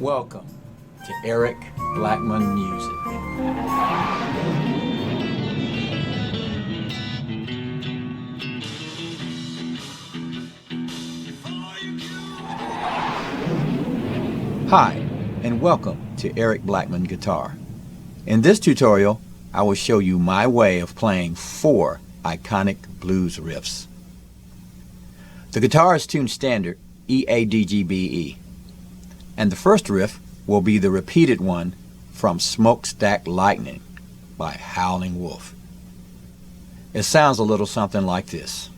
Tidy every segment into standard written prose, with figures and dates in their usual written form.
Welcome to Eric Blackmon Music. Hi, and welcome to Eric Blackmon Guitar. In this tutorial, I will show you my way of playing 4 iconic blues riffs. The guitar is tuned standard E-A-D-G-B-E, and the first riff will be the repeated one from Smokestack Lightnin by Howlin Wolf. It sounds a little something like this.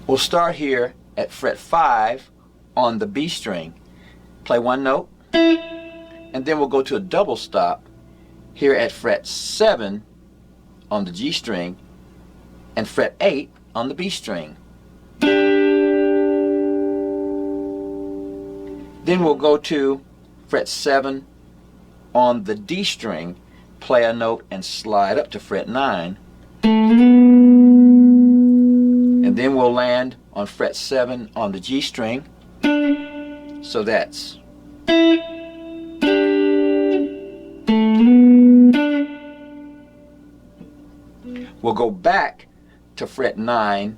We'll start here at fret 5 on the B string, play one note, and then we'll go to a double stop here at fret 7 on the G string and fret 8 on the B string. Then we'll go to fret 7 on the D string, play a note and slide up to fret 9. And then we'll land on fret 7 on the G string. So that's we'll go back to fret 9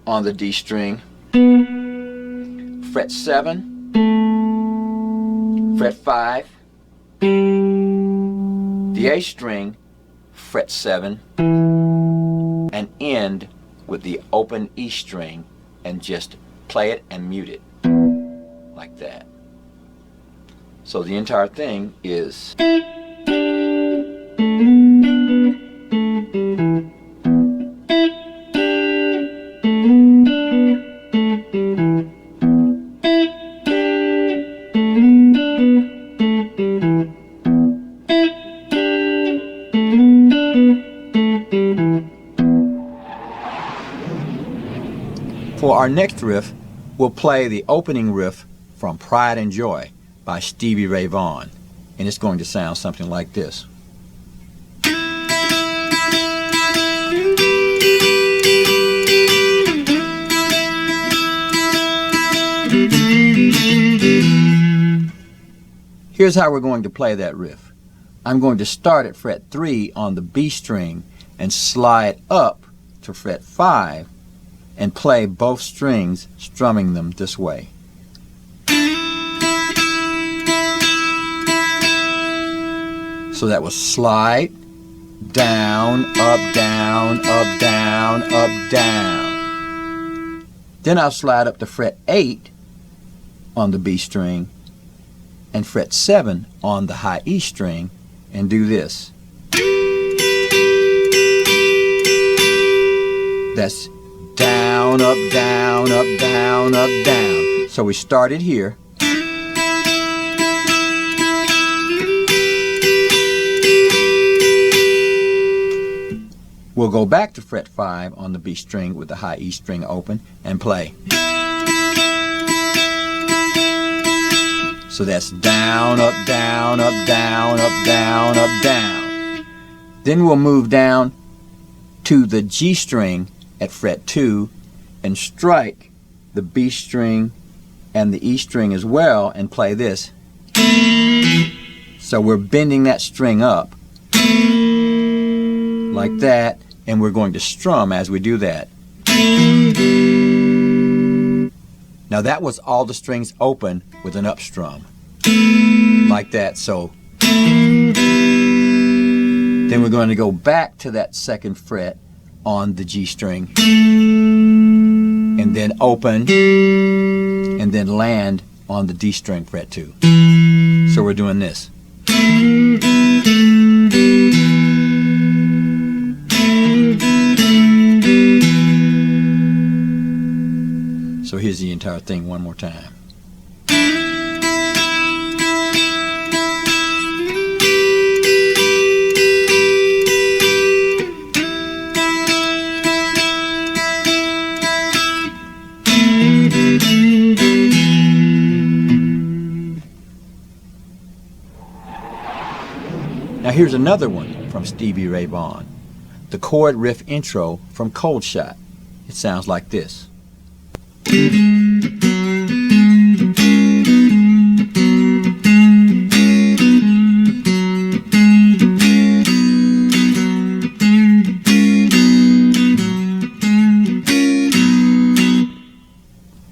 on the D string, fret 7, fret 5, the A string, fret 7, and end with the open E string and just play it and mute it like that. So the entire thing is For our next riff, we'll play the opening riff from Pride and Joy by Stevie Vaughan, and it's going to sound something like this. Here's how we're going to play that riff. I'm going to start at fret 3 on the B string and slide up to fret 5 and play both strings, strumming them this way. So that was slide, down, up, down, up, down, up, down. Then I'll slide up to fret 8 on the B string and fret 7 on the high E string and do this. That's down, up, down, up, down, up, down. So we started here. We'll go back to fret 5 on the B string with the high E string open and play. So that's down, up, down, up, down, up, down, up, down. Then we'll move down to the G string at fret 2 and strike the B string and the E string as well and play this. So we're bending that string up like that, and we're going to strum as we do that. Now that was all the strings open with an up strum like that. So then we're going to go back to that second fret on the G string and then open and then land on the D string fret 2. So we're doing this. So here's the entire thing one more time. here's another one from Stevie Ray Vaughan, the chord riff intro from Cold Shot. It sounds like this.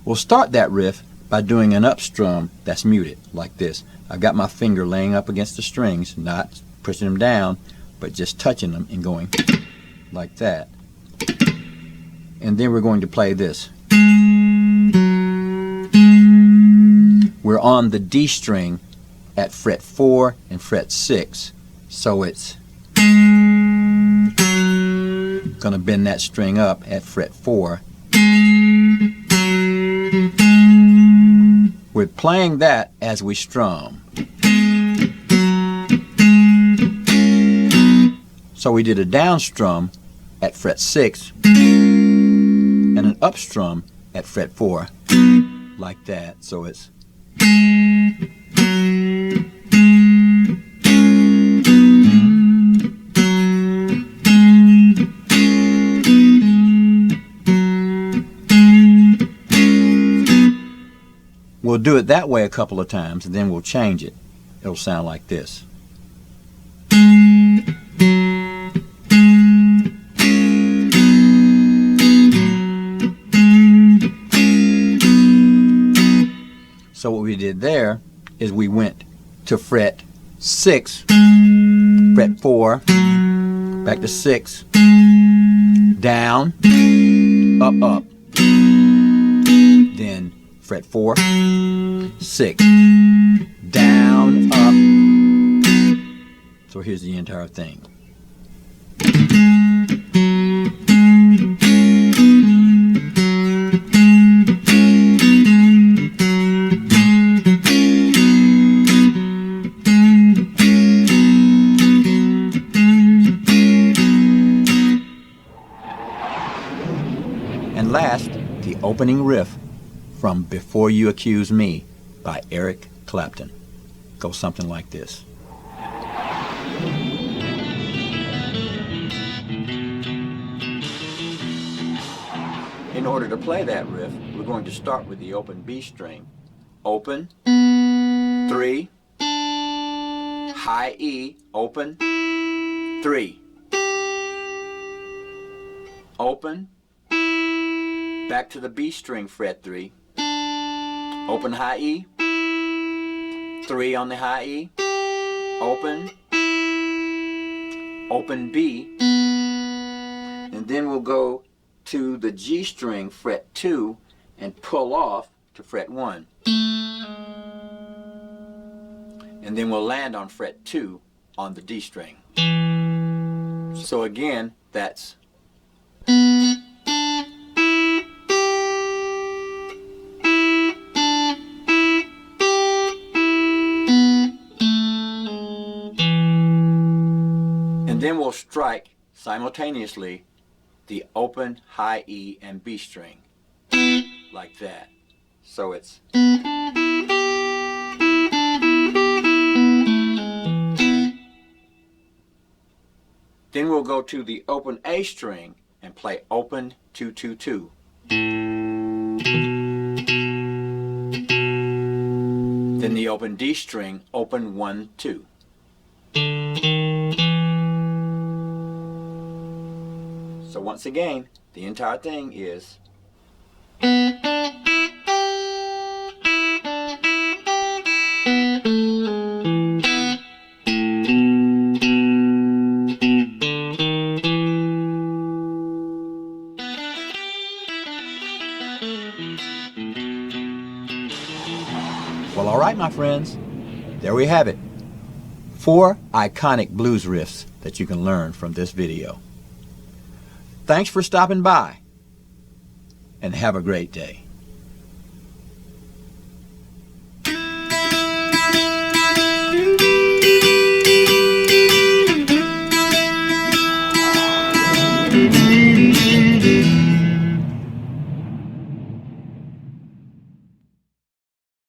We'll start that riff by doing an up strum that's muted, like this. I've got my finger laying up against the strings, not pushing them down, but just touching them and going like that. And then we're going to play this. We're on the D string at fret 4 and fret 6, so it's going to bend that string up at fret 4. We're playing that as we strum. So we did a down strum at fret 6 and an up strum at fret 4, like that. So it's we'll do it that way a couple of times, and then we'll change it. It'll sound like this. So what we did there is we went to fret 6, fret 4, back to 6, down, up, then fret 4, 6, down, up. So here's the entire thing. And last, the opening riff from Before You Accuse Me by Eric Clapton. Goes something like this. In order to play that riff, we're going to start with the open B string. Open, 3, high E, open, 3, open, back to the B string, fret 3, open high E, 3 on the high E, open, open B, and then we'll go to the G string, fret 2, and pull off to fret 1. And then we'll land on fret 2 on the D string. So again, that's and then we'll strike simultaneously the open, high E, and B string, like that. So it's then we'll go to the open A string and play open 2 2 2. Then the open D string, open 1 2. So once again, the entire thing is well, all right, my friends, there we have it. 4 iconic blues riffs that you can learn from this video. Thanks for stopping by, and have a great day.